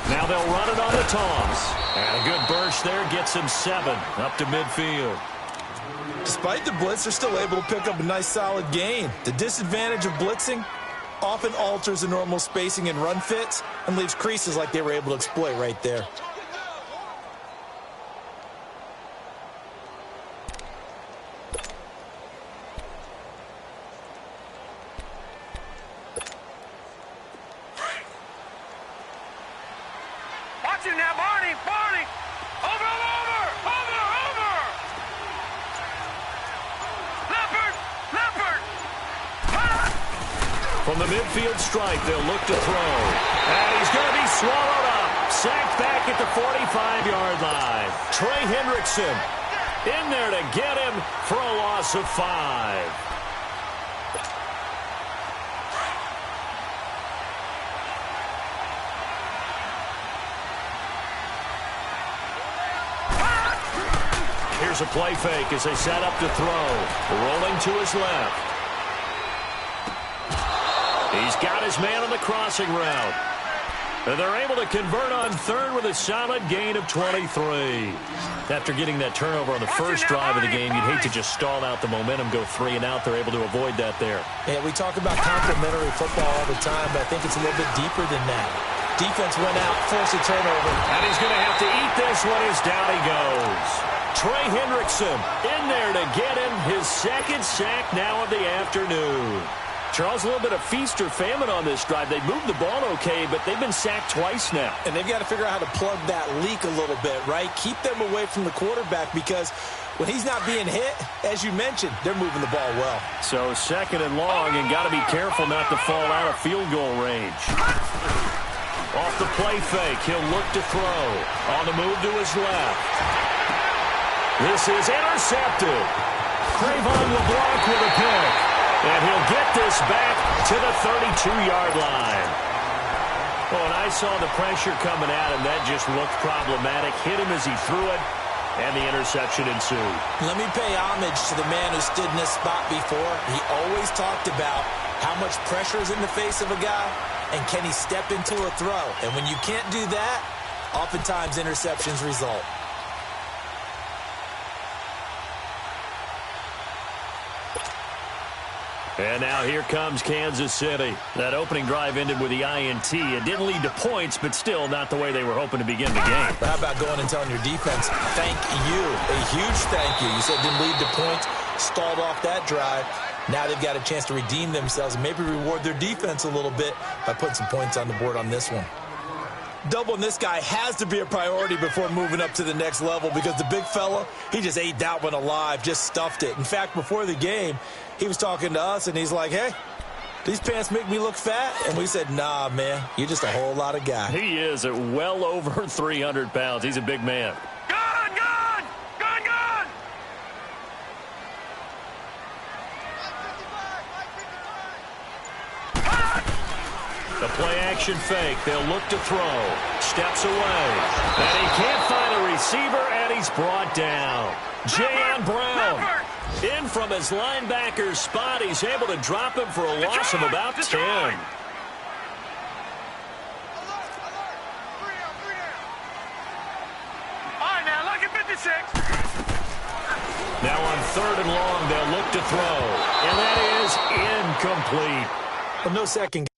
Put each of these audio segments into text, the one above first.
Now they'll run it on the toss. And a good burst there gets him 7 up to midfield. Despite the blitz, they're still able to pick up a nice solid gain. The disadvantage of blitzing often alters the normal spacing and run fits and leaves creases like they were able to exploit right there. Watch it now, Barney! Over! From the midfield stripe, they'll look to throw. And he's going to be swallowed up. Sacked back at the 45-yard line. Trey Hendrickson in there to get him for a loss of 5. Here's a play fake as they set up to throw. Rolling to his left. He's got his man on the crossing route. And they're able to convert on third with a solid gain of 23. After getting that turnover on the first drive of the game, you'd hate to just stall out the momentum, go 3 and out. They're able to avoid that there. Yeah, we talk about complementary football all the time, but I think it's a little bit deeper than that. Defense went out, forced a turnover. And he's going to have to eat this one as down he goes. Trey Hendrickson in there to get him his second sack now of the afternoon. Charles, a little bit of feast or famine on this drive. They moved the ball okay, but they've been sacked twice now. And they've got to figure out how to plug that leak a little bit, right? Keep them away from the quarterback because when he's not being hit, as you mentioned, they're moving the ball well. So 2nd and long, and got to be careful not to fall out of field goal range. Off the play fake, he'll look to throw. On the move to his left. This is intercepted. Crayvon LeBlanc with a pick. And he'll get this back to the 32-yard line. Well, and I saw the pressure coming at him. That just looked problematic. Hit him as he threw it, and the interception ensued. Let me pay homage to the man who stood in this spot before. He always talked about how much pressure is in the face of a guy, and can he step into a throw. And when you can't do that, oftentimes interceptions result. And now here comes Kansas City. That opening drive ended with the INT. It didn't lead to points, but still not the way they were hoping to begin the game. But how about going and telling your defense, thank you, a huge thank you. You said it didn't lead to points, stalled off that drive. Now they've got a chance to redeem themselves and maybe reward their defense a little bit by putting some points on the board on this one. Doubling this guy has to be a priority before moving up to the next level because the big fella, he just ate that one alive, just stuffed it. In fact, before the game, he was talking to us, and he's like, hey, these pants make me look fat? And we said, nah, man, you're just a whole lot of guy. He is at well over 300 pounds. He's a big man. Gun! The play-action fake. They'll look to throw. Steps away. And he can't find a receiver, and he's brought down. Jayon Brown in from his linebacker's spot. He's able to drop him for a loss of about 10. All right, now, look at 56. Now on 3rd and long, they'll look to throw. And that is incomplete. But no second.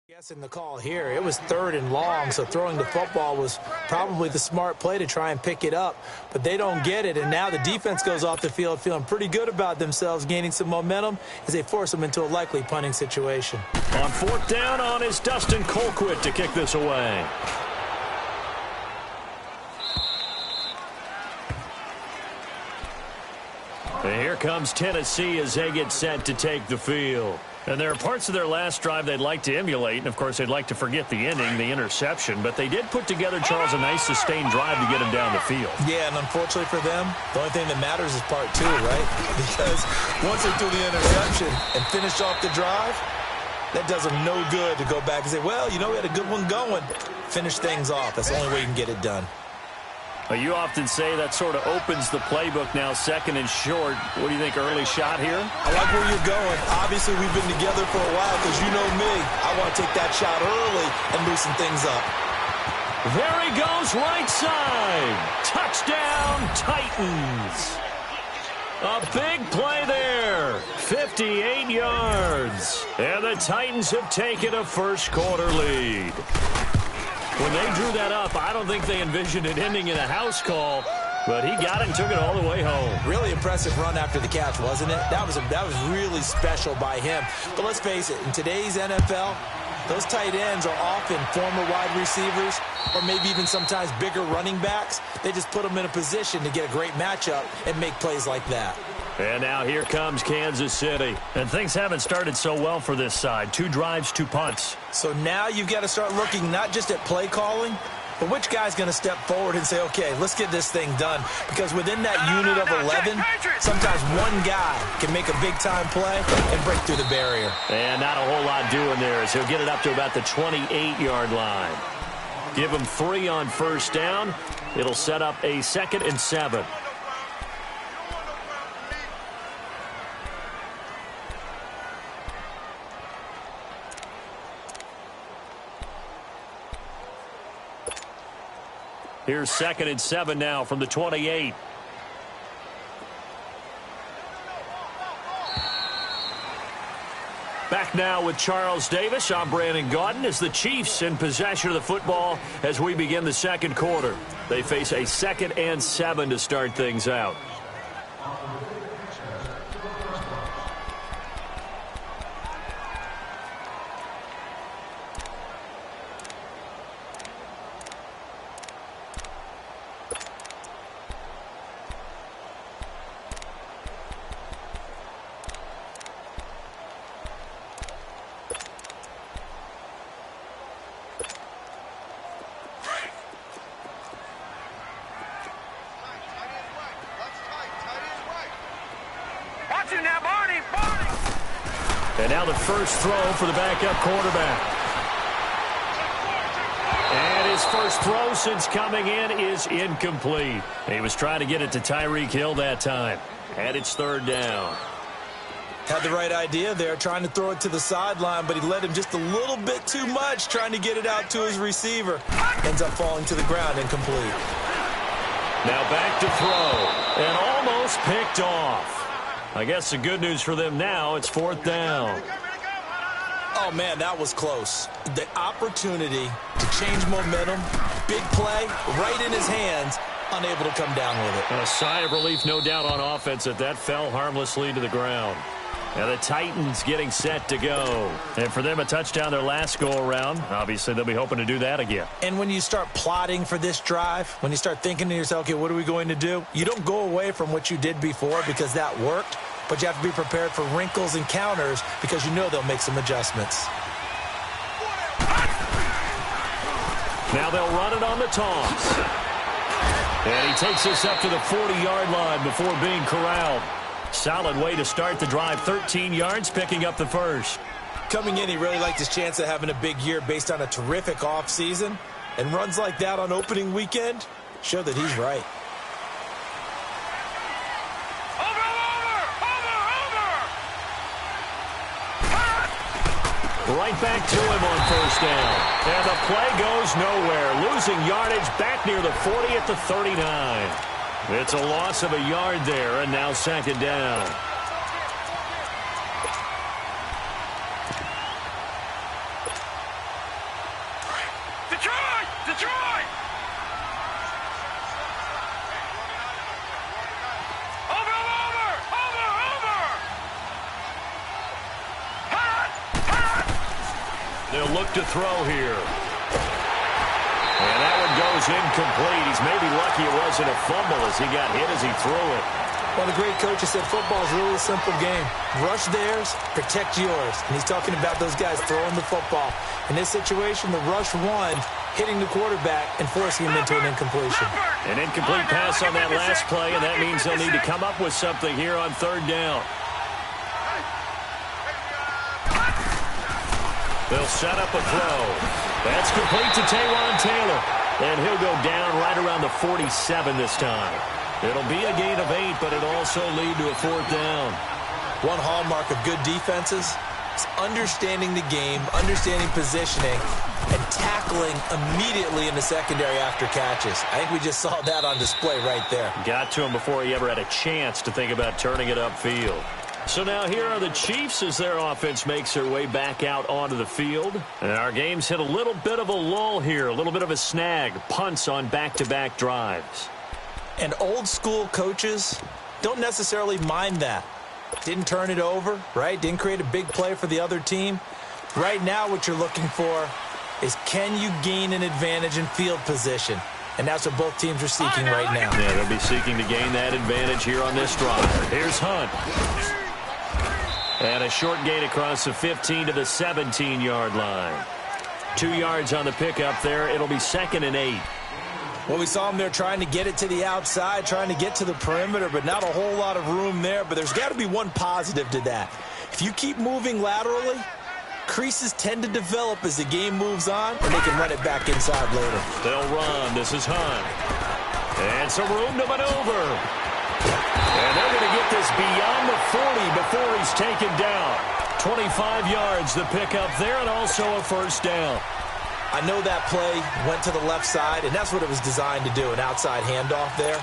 Guessing the call here, it was 3rd and long, so throwing the football was probably the smart play to try and pick it up, but they don't get it, and now the defense goes off the field feeling pretty good about themselves, gaining some momentum as they force them into a likely punting situation. On 4th down on is Dustin Colquitt to kick this away. And here comes Tennessee as they get set to take the field. And there are parts of their last drive they'd like to emulate, and, of course, they'd like to forget the inning, the interception. But they did put together, Charles, a nice sustained drive to get him down the field. Yeah, and unfortunately for them, the only thing that matters is part two, right? Because once they threw the interception and finished off the drive, that does them no good to go back and say, well, you know, we had a good one going. Finish things off. That's the only way you can get it done. Well, you often say that sort of opens the playbook now, second and short. What do you think, early shot here? I like where you're going. Obviously, we've been together for a while because you know me. I want to take that shot early and loosen things up. There he goes, right side. Touchdown, Titans. A big play there. 58 yards. And the Titans have taken a first quarter lead. When they drew that up, I don't think they envisioned it ending in a house call, but he got it and took it all the way home. Really impressive run after the catch, wasn't it? That was really special by him. But let's face it, in today's NFL, those tight ends are often former wide receivers or maybe even sometimes bigger running backs. They just put them in a position to get a great matchup and make plays like that. And now here comes Kansas City. And things haven't started so well for this side. 2 drives, 2 punts. So now you've got to start looking not just at play calling, but which guy's going to step forward and say, okay, let's get this thing done. Because within that unit of 11, sometimes one guy can make a big-time play and break through the barrier. And not a whole lot doing there as he'll get it up to about the 28-yard line. Give him 3 on first down. It'll set up a 2nd and 7. Here's 2nd and 7 now from the 28. Back now with Charles Davis. I'm Brandon Gaudin as the Chiefs in possession of the football as we begin the second quarter. They face a 2nd and 7 to start things out. And now the first throw for the backup quarterback. And his first throw since coming in is incomplete. He was trying to get it to Tyreek Hill that time. And it's 3rd down. Had the right idea there, trying to throw it to the sideline, but he led him just a little bit too much, trying to get it out to his receiver. Ends up falling to the ground, incomplete. Now back to throw. And almost picked off. I guess the good news for them now, it's 4th down. Oh, man, that was close. The opportunity to change momentum, big play, right in his hands, unable to come down with it. A sigh of relief, no doubt, on offense that fell harmlessly to the ground. And the Titans getting set to go. And for them, a touchdown their last go-around. Obviously, they'll be hoping to do that again. And when you start plotting for this drive, when you start thinking to yourself, okay, what are we going to do? You don't go away from what you did before because that worked, but you have to be prepared for wrinkles and counters because you know they'll make some adjustments. Now they'll run it on the toss. And he takes this up to the 40-yard line before being corralled. Solid way to start the drive. 13 yards, picking up the first. Coming in, he really liked his chance of having a big year based on a terrific offseason. And runs like that on opening weekend show that he's right. Right back to him on first down. And the play goes nowhere. Losing yardage back near the 40 at the 39. It's a loss of a yard there, and now 2nd down. Detroit! Detroit! Over! They'll look to throw here. And that one goes incomplete. He's maybe lucky it wasn't a fumble as he got hit as he threw it. Well, the great coach has said football is really a simple game. Rush theirs, protect yours. And he's talking about those guys throwing the football. In this situation, the rush one, hitting the quarterback and forcing him into an incompletion. An incomplete pass on that last play, and that means they'll need to come up with something here on third down. They'll set up a throw. That's complete to Taywan Taylor. And he'll go down right around the 47 this time. It'll be a gain of 8, but it'll also lead to a fourth down. One hallmark of good defenses is understanding the game, understanding positioning, and tackling immediately in the secondary after catches. I think we just saw that on display right there. Got to him before he ever had a chance to think about turning it upfield. So now here are the Chiefs as their offense makes their way back out onto the field. And our game's hit a little bit of a lull here, a little bit of a snag. Punts on back-to-back drives. And old-school coaches don't necessarily mind that. Didn't turn it over, right? Didn't create a big play for the other team. Right now what you're looking for is, can you gain an advantage in field position? And that's what both teams are seeking right now. Yeah, they'll be seeking to gain that advantage here on this drive. Here's Hunt. And a short gain across the 15 to the 17-yard line. 2 yards on the pickup there. It'll be 2nd and 8. Well, we saw him there trying to get it to the outside, trying to get to the perimeter, but not a whole lot of room there. But there's got to be one positive to that. If you keep moving laterally, creases tend to develop as the game moves on, and they can run it back inside later. They'll run. This is Hunt. And some room to maneuver. And they're going to get this beyond the 40 before he's taken down. 25 yards the pickup there, and also a first down. I know that play went to the left side, and that's what it was designed to do, an outside handoff there.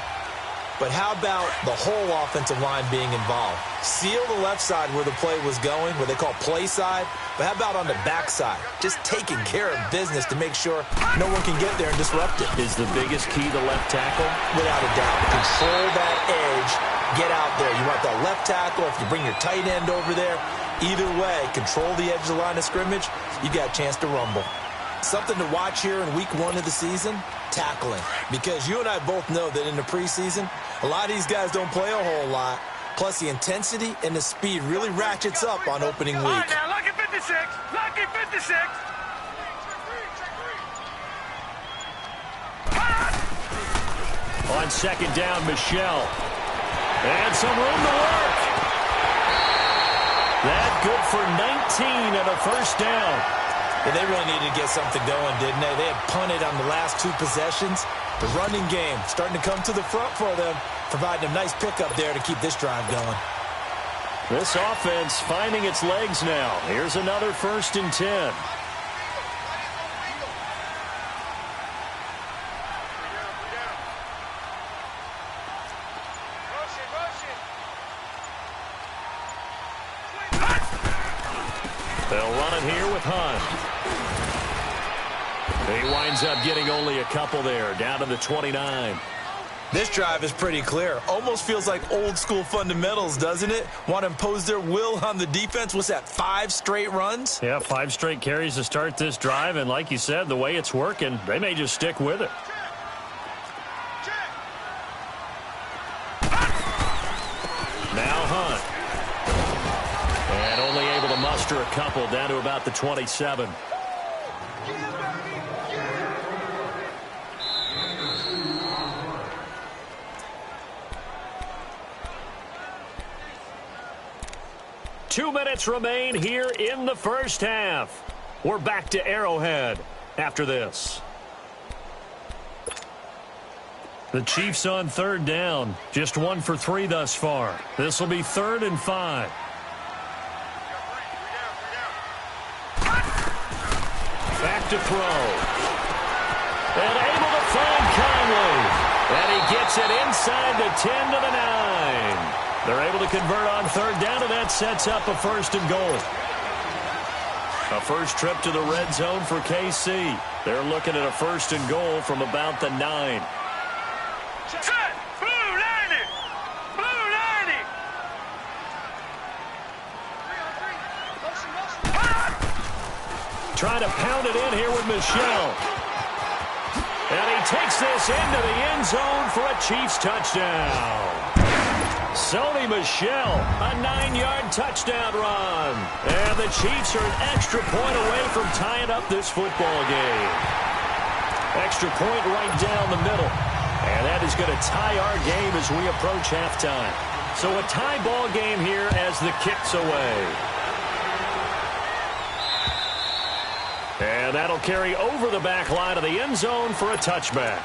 But how about the whole offensive line being involved? Seal the left side where the play was going, what they call play side, but how about on the back side? Just taking care of business to make sure no one can get there and disrupt it. Is the biggest key the left tackle? Without a doubt. Control that edge, get out there. You want the left tackle, if you bring your tight end over there, either way, control the edge of the line of scrimmage, you got a chance to rumble. Something to watch here in week 1 of the season, tackling. Because you and I both know that in the preseason, a lot of these guys don't play a whole lot. Plus, the intensity and the speed really ratchets up on opening week. Now, lucky 56. Lucky 56. On second down, Michelle. And some room to work. That good for 19 and a first down. Yeah, they really needed to get something going, didn't they? They had punted on the last 2 possessions. The running game starting to come to the front for them, providing a nice pickup there to keep this drive going. This offense finding its legs now. Here's another 1st and 10. They'll run it here with Hunt. He winds up getting only a couple there, down to the 29. This drive is pretty clear. Almost feels like old school fundamentals, doesn't it? Want to impose their will on the defense. What's that, 5 straight runs? Yeah, 5 straight carries to start this drive, and like you said, the way it's working, they may just stick with it. Now Hunt. And only able to muster a couple down to about the 27. Two minutes remain here in the first half. We're back to Arrowhead after this. The Chiefs on third down. Just 1 for 3 thus far. This will be 3rd and 5. Back to throw. And able to find Conley. And he gets it inside the 10 to the 9. They're able to convert on third down, and that sets up a 1st and goal. A first trip to the red zone for KC. They're looking at a 1st and goal from about the 9. Set. Blue 90. Blue 90. Trying to pound it in here with Michelle. And he takes this into the end zone for a Chiefs touchdown. Sony Michel, a 9-yard touchdown run. And the Chiefs are an extra point away from tying up this football game. Extra point right down the middle. And that is going to tie our game as we approach halftime. So a tie ball game here as the kick's away. And that'll carry over the back line of the end zone for a touchback.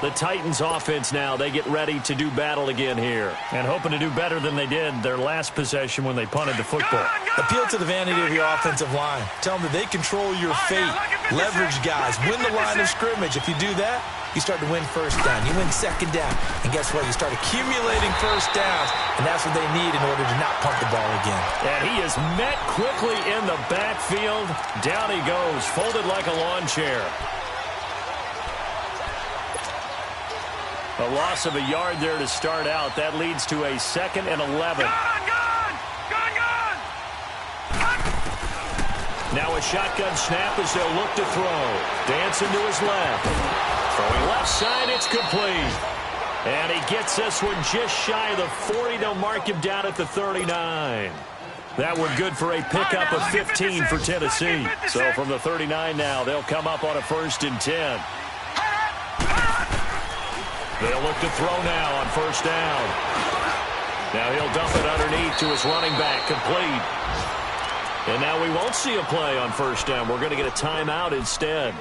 The Titans offense now, they get ready to do battle again here. And hoping to do better than they did their last possession when they punted the football. Appeal to the vanity of your offensive line. Tell them that they control your fate. Leverage guys. Win the line of scrimmage. If you do that, you start to win first down. You win second down. And guess what? You start accumulating first downs. And that's what they need in order to not punt the ball again. And he is met quickly in the backfield. Down he goes, folded like a lawn chair. A loss of a yard there to start out. That leads to a 2nd and 11. Now a shotgun snap as they'll look to throw. Dancing to his left. Throwing left side, it's complete. And he gets this one just shy of the 40. They'll mark him down at the 39. That one good for a pickup of 15 for Tennessee. So from the 39 now, they'll come up on a 1st and 10. They'll look to throw now on 1st down. Now he'll dump it underneath to his running back, complete. And now we won't see a play on 1st down. We're going to get a timeout instead,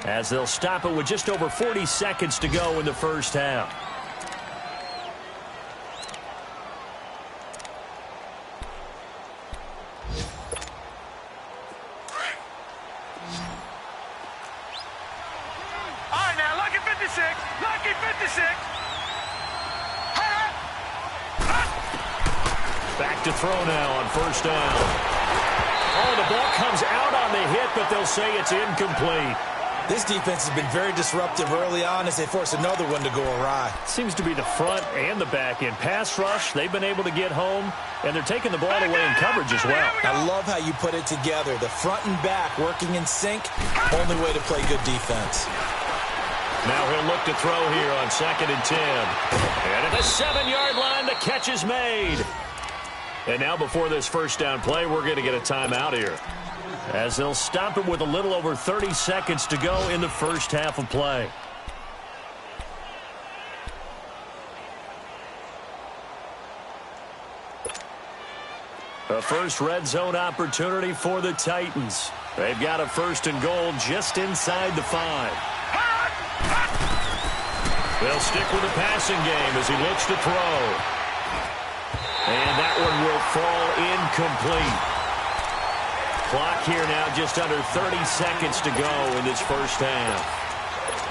as they'll stop it with just over 40 seconds to go in the first half. Back to throw now on 1st down. Oh, the ball comes out on the hit, but they'll say it's incomplete. This defense has been very disruptive early on as they force another one to go awry. Seems to be the front and the back end. Pass rush, they've been able to get home, and they're taking the ball away in coverage as well. I love how you put it together. The front and back working in sync, only way to play good defense. Now he'll look to throw here on 2nd and 10. And at the 7-yard line, the catch is made. And now before this 1st down play, we're going to get a timeout here, as they'll stop it with a little over 30 seconds to go in the first half of play. A first red zone opportunity for the Titans. They've got a 1st and goal just inside the 5. They'll stick with the passing game as he looks to throw. And that one will fall incomplete. Clock here now just under 30 seconds to go in this first half.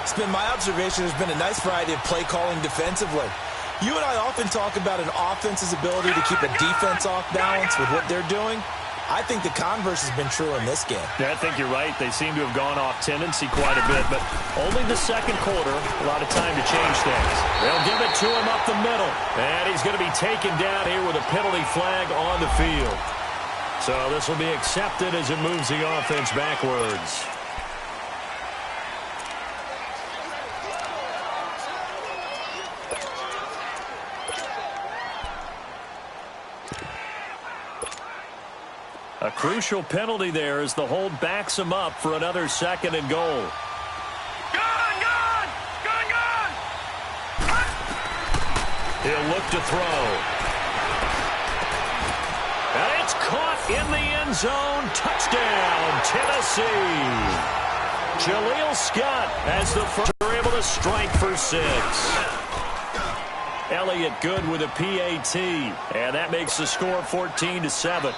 It's been my observation there's been a nice variety of play calling defensively. You and I often talk about an offense's ability to keep a defense off balance with what they're doing. I think the converse has been true in this game. Yeah, I think you're right. They seem to have gone off tendency quite a bit, but only the 2nd quarter, a lot of time to change things. They'll give it to him up the middle, and he's going to be taken down here with a penalty flag on the field. So this will be accepted as it moves the offense backwards. A crucial penalty there as the hold backs him up for another 2nd and goal. Gone! He'll look to throw. And it's caught in the end zone. Touchdown, Tennessee. Jaleel Scott as the first are able to strike for 6. Elliott good with a PAT. And that makes the score 14-7.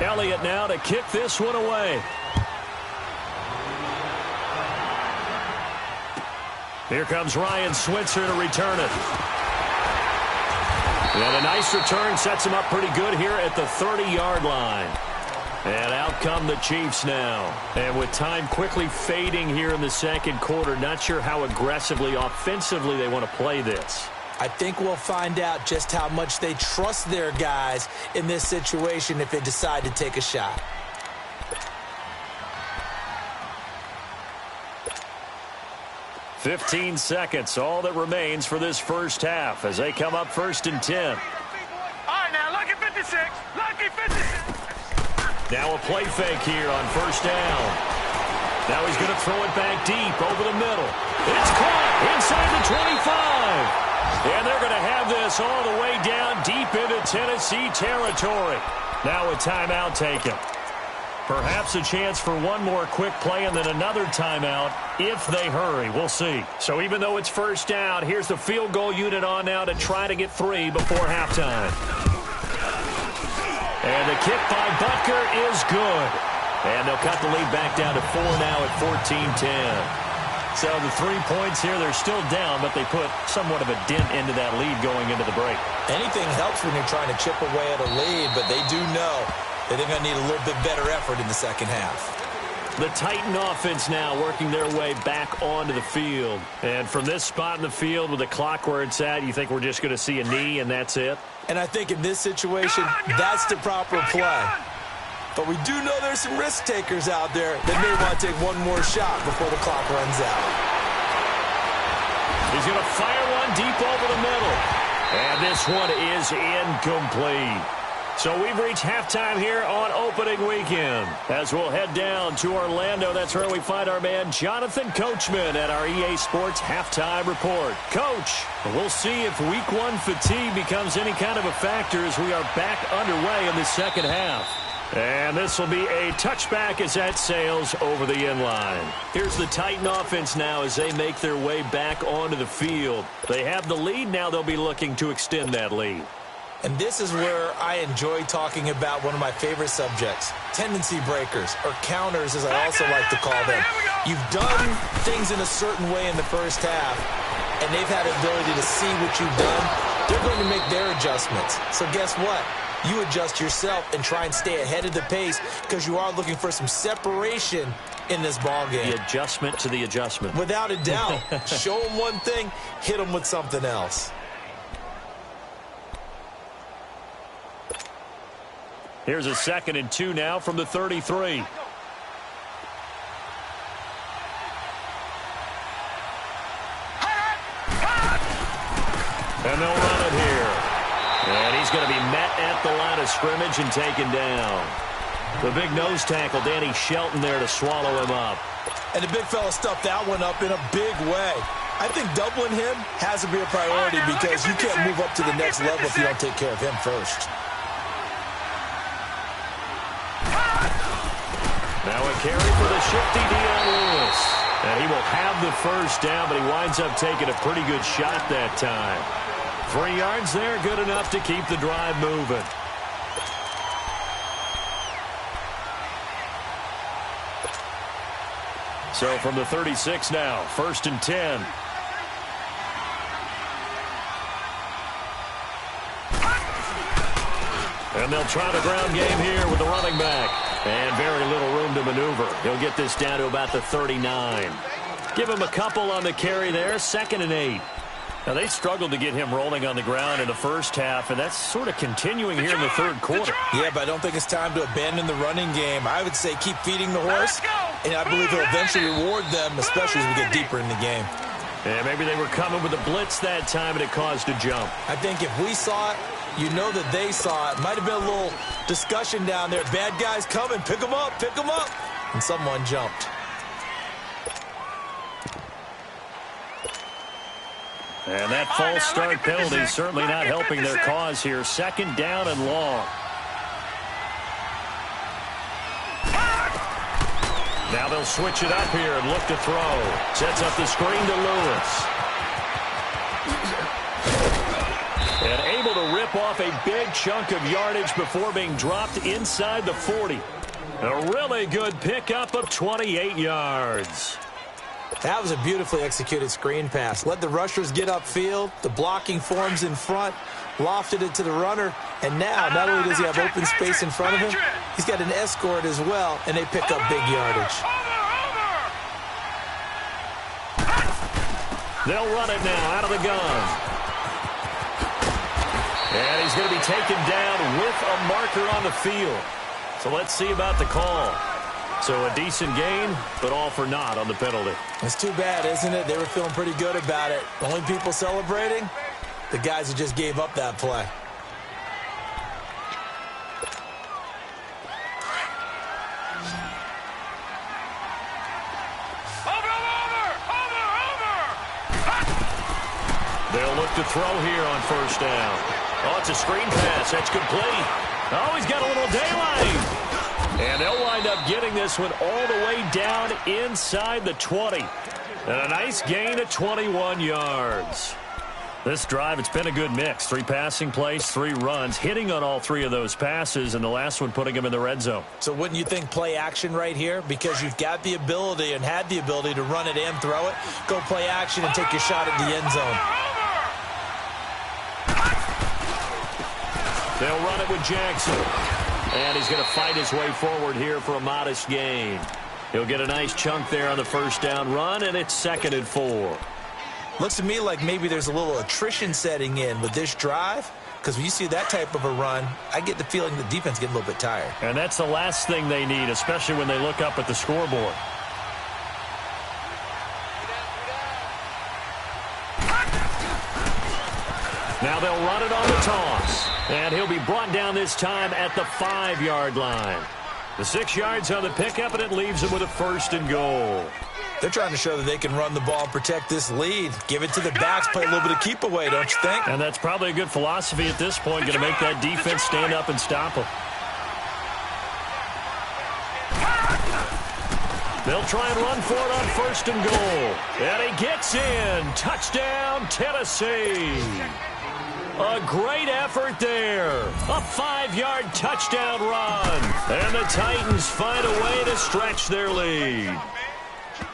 Elliott now to kick this one away. Here comes Ryan Switzer to return it. And a nice return sets him up pretty good here at the 30-yard line. And out come the Chiefs now. And with time quickly fading here in the 2nd quarter, not sure how aggressively, offensively they want to play this. I think we'll find out just how much they trust their guys in this situation if they decide to take a shot. 15 seconds, all that remains for this first half as they come up 1st and 10. All right, now, lucky 56. Lucky 56. Now a play fake here on 1st down. Now he's going to throw it back deep over the middle. It's caught inside the 25. And they're going to have this all the way down deep into Tennessee territory. Now a timeout taken. Perhaps a chance for one more quick play and then another timeout if they hurry. We'll see. So even though it's 1st down, here's the field goal unit on now to try to get 3 before halftime. And the kick by Butker is good. And they'll cut the lead back down to 4 now at 14-10. So the 3 points here, they're still down, but they put somewhat of a dent into that lead going into the break. Anything helps when you're trying to chip away at a lead, but they do know that they're going to need a little bit better effort in the second half. The Titan offense now working their way back onto the field. And from this spot in the field with the clock where it's at, you think we're just going to see a knee and that's it? And I think in this situation, that's the proper play. But we do know there's some risk takers out there that may want to take one more shot before the clock runs out. He's going to fire one deep over the middle. And this one is incomplete. So we've reached halftime here on opening weekend. As we'll head down to Orlando, that's where we find our man Jonathan Coachman at our EA Sports Halftime Report. Coach, we'll see if Week 1 fatigue becomes any kind of a factor as we are back underway in the second half. And this will be a touchback as that sails over the inline. Here's the Titan offense now as they make their way back onto the field. They have the lead. Now they'll be looking to extend that lead. And this is where I enjoy talking about one of my favorite subjects, tendency breakers, or counters as I also like to call them. You've done things in a certain way in the first half, and they've had the ability to see what you've done. They're going to make their adjustments. So guess what? You adjust yourself and try and stay ahead of the pace because you are looking for some separation in this ball game. The adjustment to the adjustment. Without a doubt. Show them one thing, hit them with something else. Here's a 2nd and 2 now from the 33. And they'll run it here. And he's going to be met at the line of scrimmage and taken down. The big nose tackle, Danny Shelton, there to swallow him up. And the big fella stuffed that one up in a big way. I think doubling him has to be a priority because you can't move up to the next level if you don't take care of him first. Now a carry for the shifty Dion Lewis. And he will have the first down, but he winds up taking a pretty good shot that time. 3 yards there, good enough to keep the drive moving. So from the 36 now, 1st and 10. And they'll try the ground game here with the running back. And very little room to maneuver. He'll get this down to about the 39. Give him a couple on the carry there, 2nd and 8. Now, they struggled to get him rolling on the ground in the first half, and that's sort of continuing here in the third quarter. Yeah, but I don't think it's time to abandon the running game. I would say keep feeding the horse, and I believe he'll eventually reward them, especially as we get deeper in the game. Yeah, maybe they were coming with a blitz that time, and it caused a jump. I think if we saw it, you know that they saw it. Might have been a little discussion down there. Bad guys coming. Pick them up. Pick them up. And someone jumped. And that false start penalty is certainly not helping their cause here. 2nd down and long. Now they'll switch it up here and look to throw. Sets up the screen to Lewis. And able to rip off a big chunk of yardage before being dropped inside the 40. A really good pickup of 28 yards. That was a beautifully executed screen pass. Let the rushers get upfield. The blocking forms in front. Lofted it to the runner. And now, not only does he have open space in front of him, he's got an escort as well, and they pick up big yardage. They'll run it now out of the gun. And he's going to be taken down with a marker on the field. So let's see about the call. So a decent gain, but all for naught on the penalty. It's too bad, isn't it? They were feeling pretty good about it. The only people celebrating, the guys who just gave up that play. They'll look to throw here on first down. Oh, it's a screen pass. That's complete. Oh, he's got a little daylight. And they'll wind up getting this one all the way down inside the 20. And a nice gain of 21 yards. This drive, it's been a good mix. 3 passing plays, 3 runs, hitting on all 3 of those passes, and the last one putting them in the red zone. So wouldn't you think play action right here? Because you've got the ability and had the ability to run it and throw it. Go play action and take your shot at the end zone. They'll run it with Jackson. And he's going to fight his way forward here for a modest gain. He'll get a nice chunk there on the first down run, and it's 2nd and 4. Looks to me like maybe there's a little attrition setting in with this drive, because when you see that type of a run, I get the feeling the defense getting a little bit tired. And that's the last thing they need, especially when they look up at the scoreboard. Now they'll run it on the toss. And he'll be brought down this time at the 5-yard line. The 6 yards on the pickup, and it leaves him with a 1st and goal. They're trying to show that they can run the ball and protect this lead. Give it to the backs, play a little bit of keep away, don't you think? And that's probably a good philosophy at this point, going to make that defense stand up and stop them. They'll try and run for it on 1st and goal. And he gets in. Touchdown, Tennessee. A great effort there. A 5-yard touchdown run. And the Titans find a way to stretch their lead.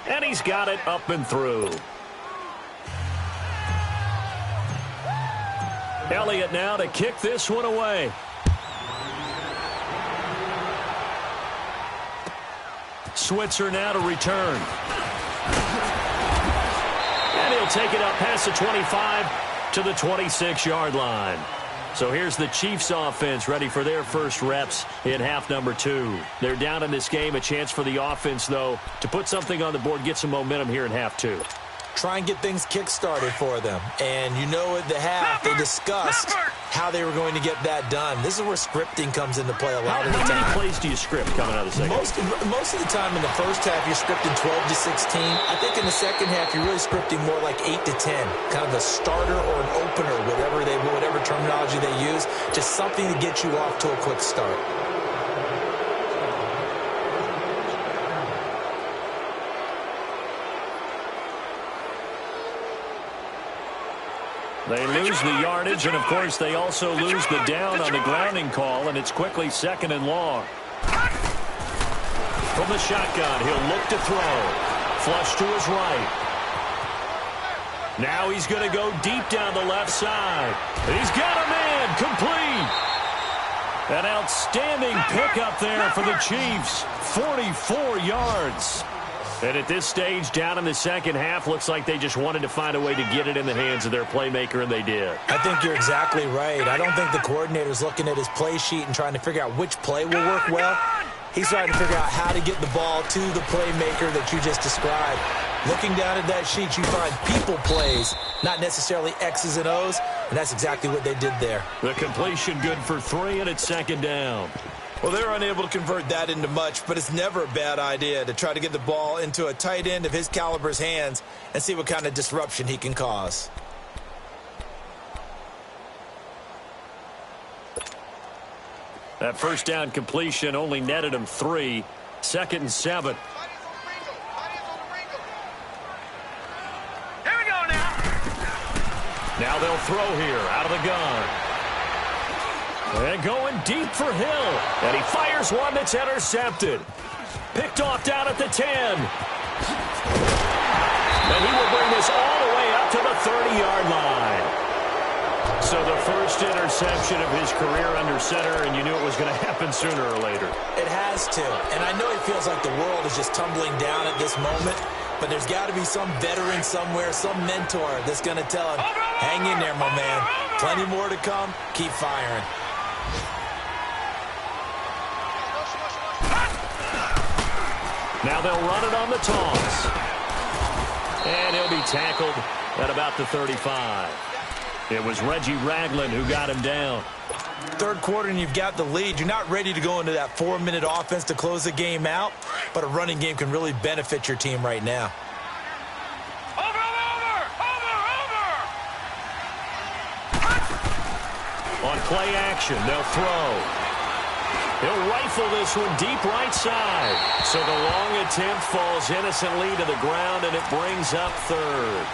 And he's got it up and through. Elliott now to kick this one away. Switzer now to return. And he'll take it up past the 25 to the 26-yard line. So here's the Chiefs offense ready for their first reps in half number 2. They're down in this game. A chance for the offense, though, to put something on the board, get some momentum here in half 2. Try and get things kick-started for them. And you know at the half, they discussed how they were going to get that done. This is where scripting comes into play a lot of the time. How many plays do you script coming out of the second? Most of the time in the first half, you're scripting 12 to 16. I think in the second half, you're really scripting more like 8 to 10. Kind of a starter or an opener, whatever terminology they use. Just something to get you off to a quick start. They lose the yardage, and, of course, they also lose the down on the grounding call, and it's quickly 2nd and long. From the shotgun, he'll look to throw. Flush to his right. Now he's going to go deep down the left side. He's got a man complete. An outstanding pickup there for the Chiefs. 44 yards. And at this stage, down in the second half, looks like they just wanted to find a way to get it in the hands of their playmaker, and they did. I think you're exactly right. I don't think the coordinator's looking at his play sheet and trying to figure out which play will work well. He's trying to figure out how to get the ball to the playmaker that you just described. Looking down at that sheet, you find people plays, not necessarily X's and O's, and that's exactly what they did there. The completion good for 3, and it's 2nd down. Well, they're unable to convert that into much, but it's never a bad idea to try to get the ball into a tight end of his caliber's hands and see what kind of disruption he can cause. That first down completion only netted him 3. 2nd and 7. Here we go now. Now they'll throw here out of the gun. And going deep for Hill. And he fires one that's intercepted. Picked off down at the 10. And he will bring this all the way up to the 30-yard line. So the first interception of his career under center, and you knew it was going to happen sooner or later. It has to. And I know it feels like the world is just tumbling down at this moment, but there's got to be some veteran somewhere, some mentor that's going to tell him, hang in there, my man. Plenty more to come. Keep firing. Now they'll run it on the toss. And he'll be tackled at about the 35. It was Reggie Ragland who got him down. Third quarter and you've got the lead. You're not ready to go into that 4-minute offense to close the game out, but a running game can really benefit your team right now. On play action, they'll throw. He'll rifle this one deep right side. So the long attempt falls innocently to the ground, and it brings up third.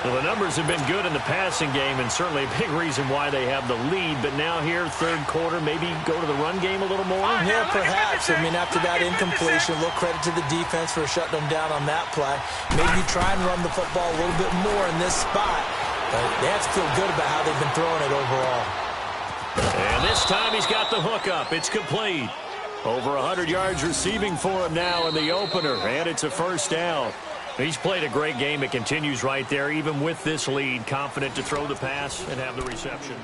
Well, the numbers have been good in the passing game, and certainly a big reason why they have the lead. But now here, third quarter, maybe go to the run game a little more? Yeah, perhaps. I mean, after that incompletion, a little credit to the defense for shutting them down on that play. Maybe you try and run the football a little bit more in this spot. But they have to feel good about how they've been throwing it overall. And this time he's got the hook up. It's complete. Over 100 yards receiving for him now in the opener, and it's a first down. He's played a great game. It continues right there, even with this lead, confident to throw the pass and have the reception.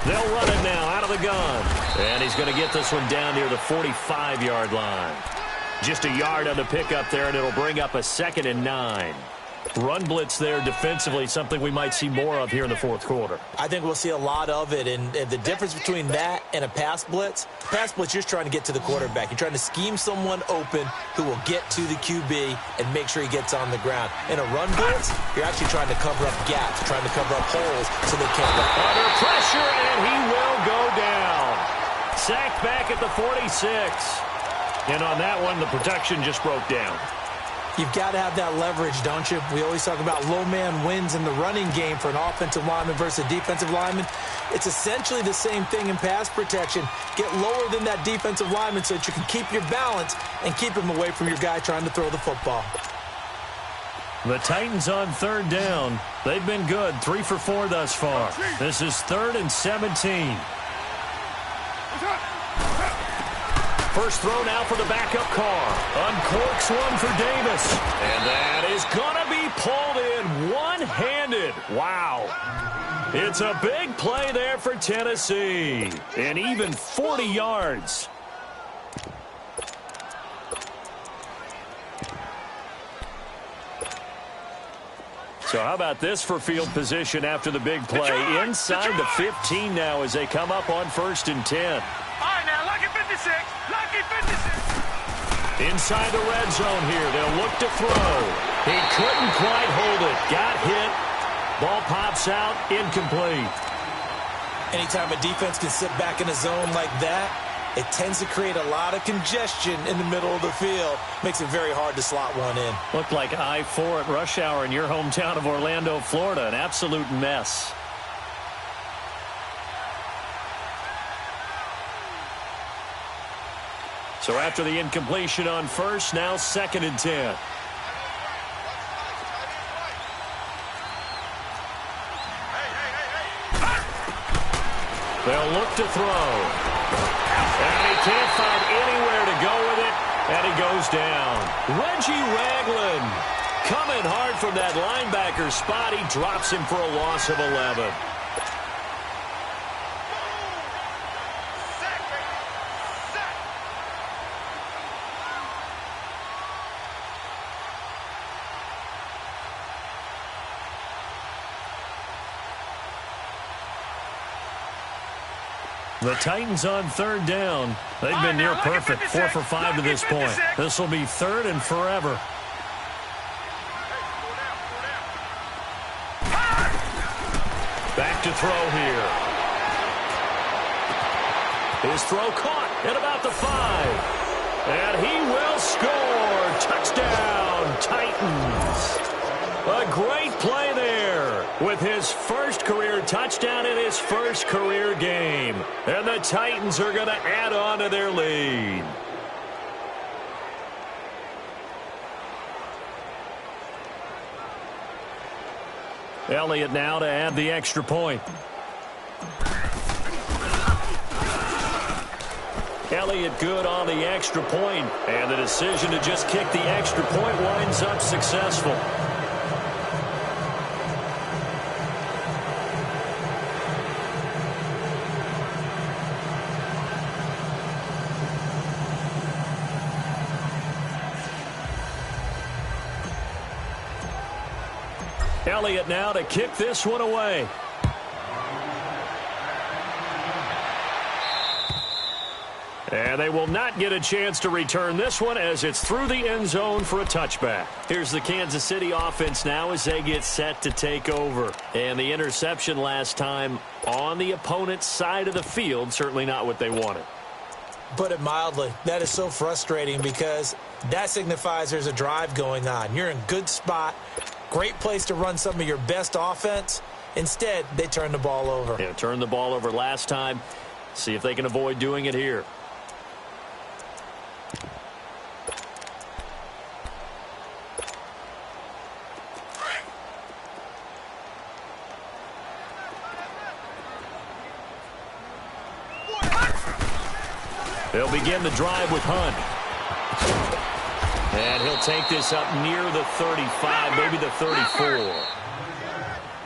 They'll run it now out of the gun. And he's going to get this one down near the 45-yard line. Just a yard on the pickup there, and it'll bring up a 2nd and 9. Run blitz there defensively, something we might see more of here in the fourth quarter. I think we'll see a lot of it, and the difference between that and a pass blitz, you're just trying to get to the quarterback. You're trying to scheme someone open who will get to the QB and make sure he gets on the ground. In a run blitz, you're actually trying to cover up gaps, trying to cover up holes so they can't run. Under pressure, and he will go down. Sacked back at the 46. And on that one, the protection just broke down. You've got to have that leverage, don't you? We always talk about low man wins in the running game for an offensive lineman versus a defensive lineman. It's essentially the same thing in pass protection. Get lower than that defensive lineman so that you can keep your balance and keep him away from your guy trying to throw the football. The Titans on third down. They've been good, 3 for 4 thus far. This is 3rd and 17. First throw now for the backup car. Uncorks one for Davis. And that is going to be pulled in one-handed. Wow. It's a big play there for Tennessee. And even 40 yards. So how about this for field position after the big play? Inside the 15 now as they come up on 1st and 10. Inside the red zone here. They'll look to throw. He couldn't quite hold it. Got hit. Ball pops out. Incomplete. Anytime a defense can sit back in a zone like that, it tends to create a lot of congestion in the middle of the field. Makes it very hard to slot one in. Looked like I-4 at rush hour in your hometown of Orlando, Florida. An absolute mess. So after the incompletion on first, now 2nd and 10. They'll look to throw. And he can't find anywhere to go with it, and he goes down. Reggie Ragland coming hard from that linebacker spot. He drops him for a loss of 11. The Titans on third down. They've been near perfect, 4 for 5 to this point. This will be 3rd and forever. Back to throw here. His throw caught at about the 5. And he will score. Touchdown, Titans. A great play there with his first career touchdown in his first career game. And the Titans are going to add on to their lead. Elliott now to add the extra point. Elliott good on the extra point, and the decision to just kick the extra point winds up successful. Elliott now to kick this one away. And they will not get a chance to return this one as it's through the end zone for a touchback. Here's the Kansas City offense now as they get set to take over. And the interception last time on the opponent's side of the field, certainly not what they wanted. Put it mildly, that is so frustrating because that signifies there's a drive going on. You're in a good spot, great place to run some of your best offense. Instead, they turn the ball over. Yeah, turned the ball over last time. See if they can avoid doing it here. They'll begin the drive with Hunt. And he'll take this up near the 35, maybe the 34.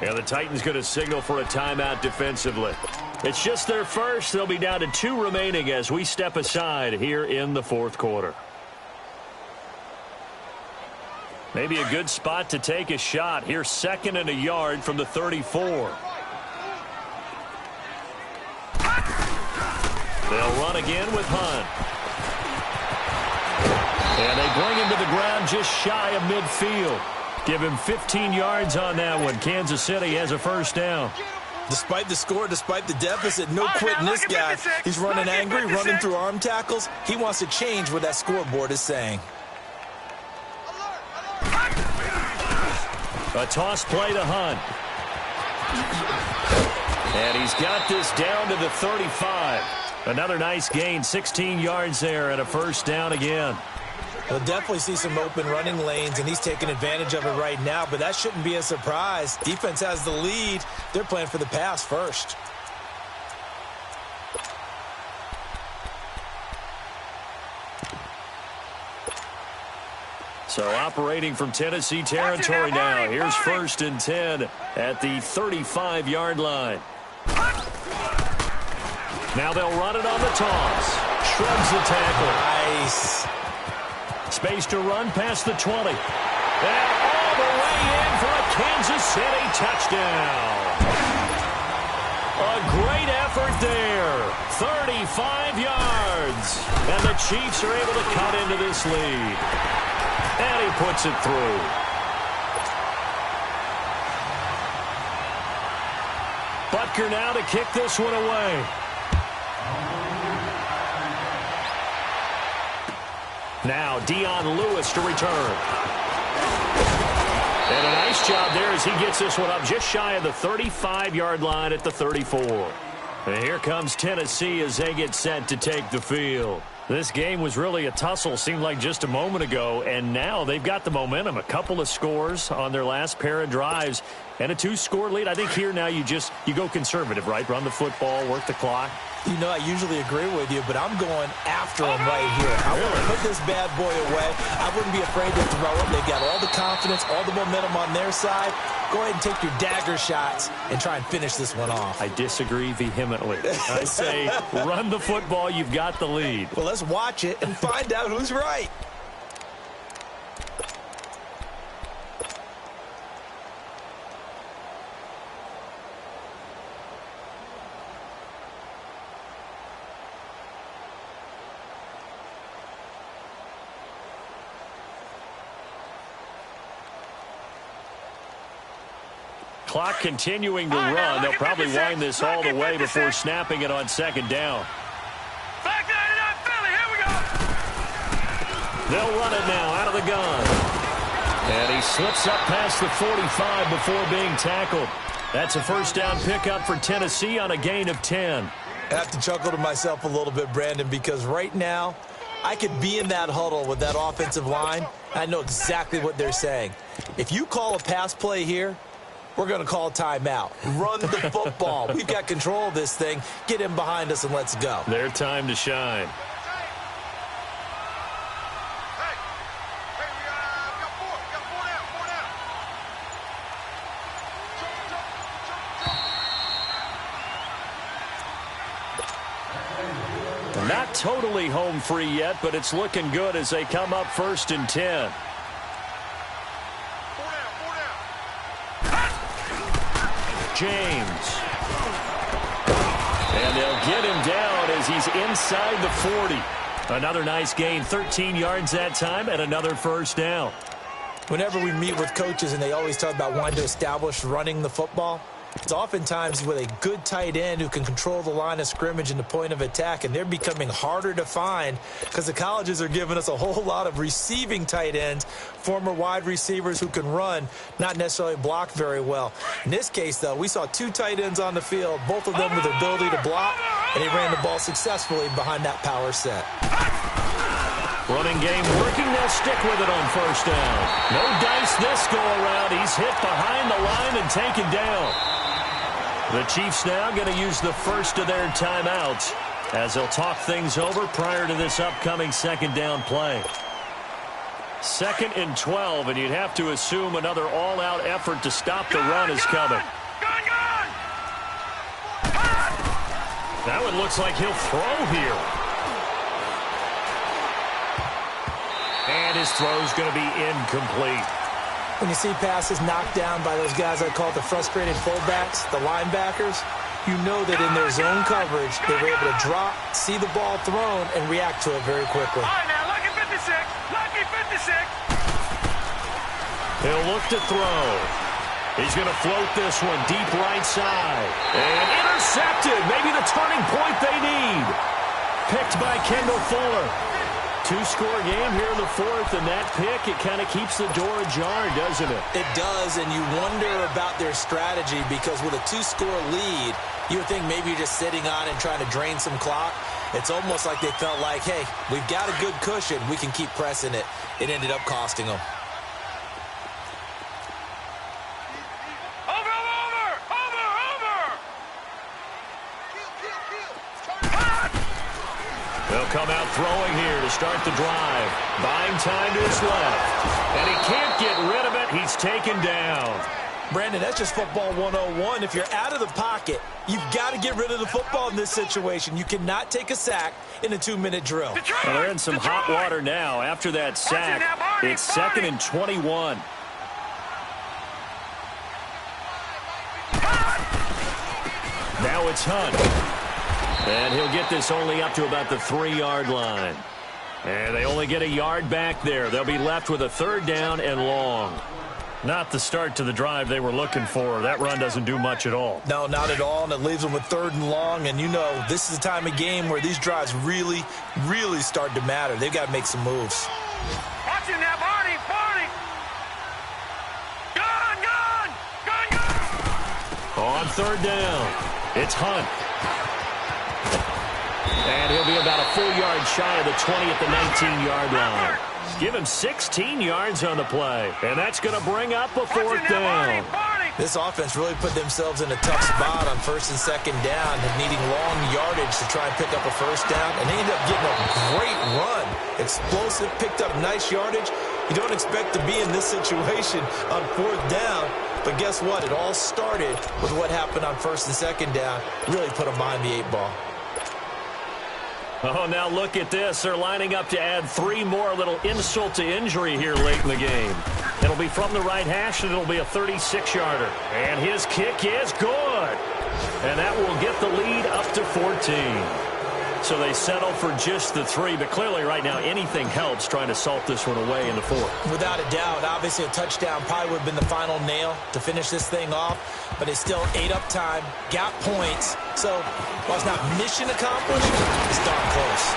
And the Titans going to signal for a timeout defensively. It's just their first. They'll be down to 2 remaining as we step aside here in the fourth quarter. Maybe a good spot to take a shot. Here's 2nd and a yard from the 34. They'll run again with Hunt. And they bring him to the ground just shy of midfield. Give him 15 yards on that one. Kansas City has a first down. Despite the score, despite the deficit, no quitting this guy. He's running angry, running through arm tackles. He wants to change what that scoreboard is saying. A toss play to Hunt. And he's got this down to the 35. Another nice gain, 16 yards there and a first down again. We'll definitely see some open running lanes, and he's taking advantage of it right now, but that shouldn't be a surprise. Defense has the lead. They're playing for the pass first. So operating from Tennessee territory now. Here's 1st and 10 at the 35-yard line. Now they'll run it on the toss. Shrugs the tackle. Nice. Space to run past the 20. And all the way in for a Kansas City touchdown. A great effort there. 35 yards. And the Chiefs are able to cut into this lead. And he puts it through. Butker now to kick this one away. Now Dion Lewis to return. And a nice job there as he gets this one up just shy of the 35-yard line at the 34. And here comes Tennessee as they get set to take the field. This game was really a tussle, seemed like just a moment ago, and now they've got the momentum. A couple of scores on their last pair of drives and a 2-score lead. I think here now you go conservative, right? Run the football, work the clock. You know, I usually agree with you, but I'm going after him right here. I want to put this bad boy away. I wouldn't be afraid to throw him. They've got all the confidence, all the momentum on their side. Go ahead and take your dagger shots and try and finish this one off. I disagree vehemently. I say run the football. You've got the lead. Well, let's watch it and find out who's right. Clock continuing to run. They'll probably wind this all the way before snapping it on 2nd down. Back 99 Philly, here we go. They'll run it now out of the gun. And he slips up past the 45 before being tackled. That's a first down pickup for Tennessee on a gain of 10. I have to chuckle to myself a little bit, Brandon, because right now I could be in that huddle with that offensive line. I know exactly what they're saying. If you call a pass play here, we're going to call timeout. Run the football. We've got control of this thing. Get him behind us and let's go. Their time to shine. Not totally home free yet, but it's looking good as they come up 1st and 10. James. And they'll get him down as he's inside the 40. Another nice gain, 13 yards that time, and another first down. Whenever we meet with coaches and they always talk about wanting to establish running the football, it's oftentimes with a good tight end who can control the line of scrimmage and the point of attack, and they're becoming harder to find because the colleges are giving us a whole lot of receiving tight ends, former wide receivers who can run, not necessarily block very well. In this case, though, we saw 2 tight ends on the field, both of them with the ability to block, and they ran the ball successfully behind that power set. Running game working. They'll stick with it on first down. No dice this go around. He's hit behind the line and taken down. The Chiefs now going to use the first of their timeouts as they'll talk things over prior to this upcoming second down play. 2nd and 12, and you'd have to assume another all-out effort to stop the run is coming. That one looks like he'll throw here. And his throw's going to be incomplete. When you see passes knocked down by those guys I call the frustrated fullbacks, the linebackers, you know that in their zone coverage, they were able to drop, see the ball thrown, and react to it very quickly. All right, now, lucky 56. Lucky 56. He'll look to throw. He's going to float this one deep right side. And intercepted. Maybe the turning point they need. Picked by Kendall Fuller. 2-score game here in the 4th, and that pick, it kind of keeps the door ajar, doesn't it? It does, and you wonder about their strategy because with a 2-score lead, you would think maybe you're just sitting on and trying to drain some clock. It's almost like they felt like, hey, we've got a good cushion. We can keep pressing it. It ended up costing them. They'll come out throwing here to start the drive. Buying time to his left. And he can't get rid of it. He's taken down. Brandon, that's just football 101. If you're out of the pocket, you've got to get rid of the football in this situation. You cannot take a sack in a 2-minute drill. Well, they're in some hot water now. After that sack, it's 2nd and 21. Now it's Hunt. And he'll get this only up to about the 3-yard line. And they only get a yard back there. They'll be left with a 3rd down and long. Not the start to the drive they were looking for. That run doesn't do much at all. No, not at all, and it leaves them with 3rd and long. And you know, this is the time of game where these drives really, really start to matter. They've got to make some moves. Watch him now, Barney. Gun. On 3rd down, it's Hunt. And he'll be about a full yard shy of the 20 at the 19-yard line. Give him 16 yards on the play. And that's going to bring up a 4th down. This offense really put themselves in a tough spot on 1st and 2nd down, needing long yardage to try and pick up a 1st down. And they ended up getting a great run. Explosive, picked up nice yardage. You don't expect to be in this situation on 4th down. But guess what? It all started with what happened on 1st and 2nd down. Really put them behind the 8 ball. Oh, now look at this. They're lining up to add 3 more, little insult to injury here late in the game. It'll be from the right hash, and it'll be a 36-yarder. And his kick is good. And that will get the lead up to 14. So they settle for just the 3, but clearly right now anything helps trying to salt this one away in the 4th. Without a doubt, obviously a touchdown probably would have been the final nail to finish this thing off, but it's still ate up time, got points, so while it's not mission accomplished, it's darn close.